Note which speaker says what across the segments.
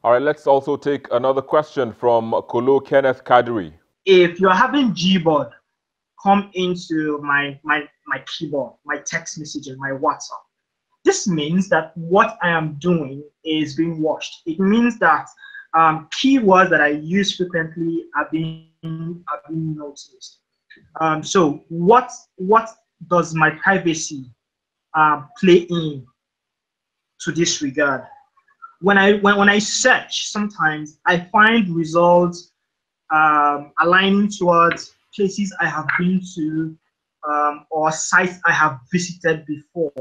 Speaker 1: All right, let's also take another question from Kolo Kenneth Kadri.
Speaker 2: If you're having Gboard come into my keyboard, my text messages, my WhatsApp, this means that what I am doing is being watched. It means that keywords that I use frequently are being noticed. So what does my privacy play in to this regard? When I search, sometimes I find results aligning towards places I have been to, or sites I have visited before.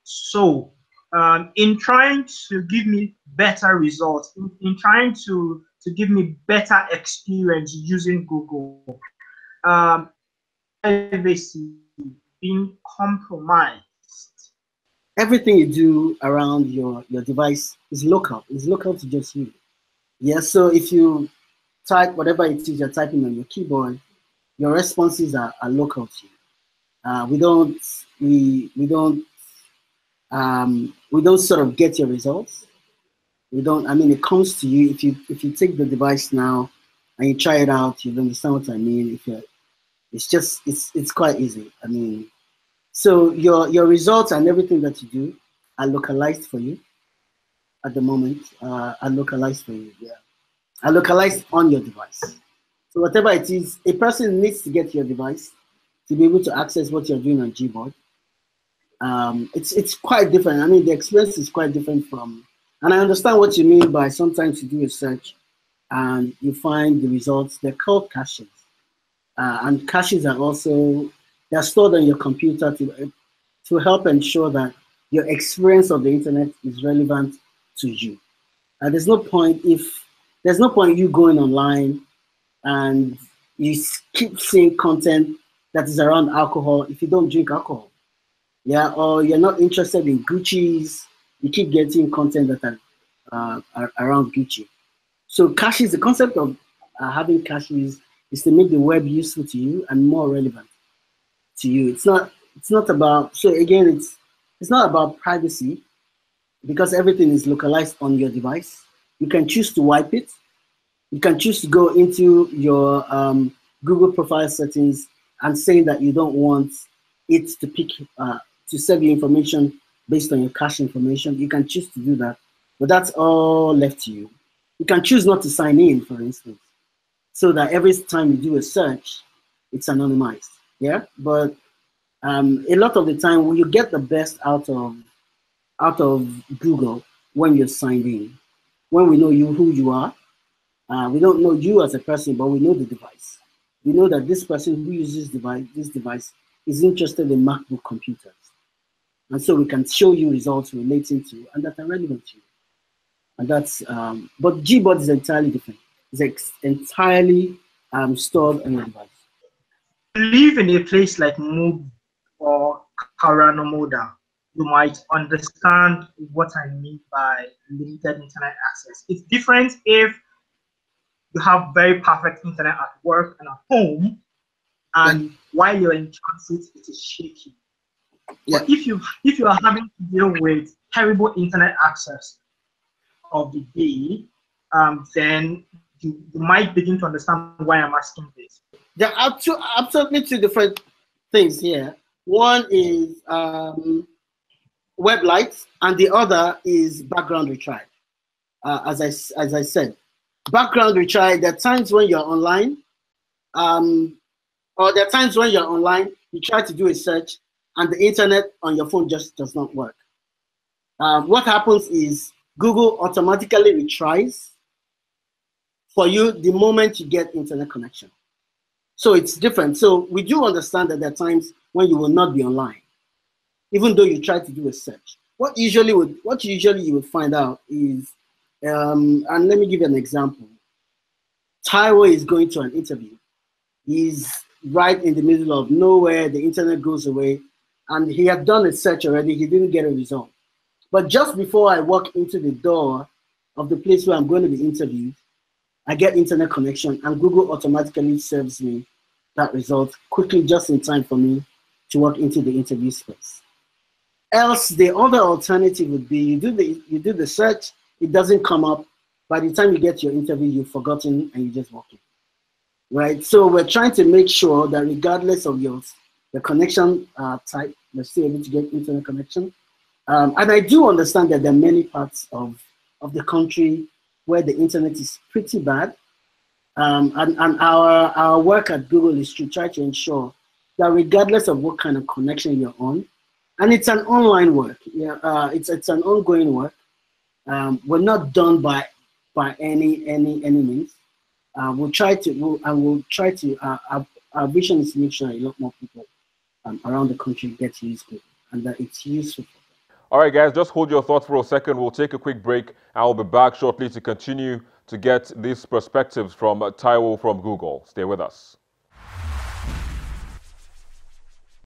Speaker 2: So, in trying to give me better results, in trying to give me better experience using Google, privacy being compromised.
Speaker 3: Everything you do around your device is local. It's local to just you. Yeah, so if you type whatever it is you're typing on your keyboard, your responses are local to you. We don't sort of get your results. We don't. I mean, it comes to you if you take the device now and you try it out. You understand what I mean. It's quite easy. I mean, so your results and everything that you do are localized for you at the moment. Are localized for you. Yeah, are localized on your device. So whatever it is, a person needs to get your device to be able to access what you're doing on Gboard. It's quite different. I mean, the experience is quite different from, and I understand what you mean by sometimes you do a search and you find the results. They're called caches, and caches are also they're stored on your computer to help ensure that your experience of the internet is relevant to you. There's no point you going online and you keep seeing content that is around alcohol if you don't drink alcohol. Yeah, or you're not interested in Gucci's, you keep getting content that are around Gucci. So caches, the concept of having caches is to make the web useful to you and more relevant to you. It's not about, so again, it's not about privacy because everything is localized on your device. You can choose to wipe it. You can choose to go into your Google profile settings and say that you don't want it to pick to save you information based on your cache information. You can choose to do that, but that's all left to you. You can choose not to sign in, for instance, so that every time you do a search, it's anonymized. Yeah, but a lot of the time, when you get the best out of Google when you're signed in, when we know who you are. We don't know you as a person, but we know the device. We know that this person who uses this device is interested in MacBook computers. And so we can show you results relating to and that are relevant to you. And that's, but Gboard is entirely different. It's entirely stored on your device.
Speaker 2: Live in a place like Moog or Karanamoda, you might understand what I mean by limited internet access. It's different if you have very perfect internet at work and at home, and while you're in transit, it is shaky.
Speaker 3: Yeah.
Speaker 2: But if you are having to deal with terrible internet access of the day, then you might begin to understand why I'm asking this.
Speaker 3: There are absolutely two different things here. One is web lights, and the other is background retrieve. As I said, background retrieve. There are times when you're online, or there are times when you're online, you try to do a search, and the internet on your phone just does not work. What happens is Google automatically retries for you the moment you get internet connection. So it's different. So we do understand that there are times when you will not be online, even though you try to do a search. What usually you would find out is, and let me give you an example. Taiwo is going to an interview. He's right in the middle of nowhere. The internet goes away, and he had done a search already. He didn't get a result. But just before I walk into the door of the place where I'm going to be interviewed, I get internet connection, and Google automatically serves me that result quickly, just in time for me to walk into the interview space. Else, the other alternative would be you do the search, it doesn't come up, by the time you get to your interview, you've forgotten and you're just walking, right? So we're trying to make sure that regardless of the connection type, you're still able to get internet connection. And I do understand that there are many parts of the country where the internet is pretty bad. And our work at Google is to try to ensure that regardless of what kind of connection you're on, and it's an online work, it's an ongoing work. We're not done by any means. We'll try to. Our vision is to make sure a lot more people around the country get to use Google and that it's useful for them.
Speaker 1: All right, guys, just hold your thoughts for a second. We'll take a quick break. I'll be back shortly to continue to get these perspectives from Taiwo from Google. Stay with us.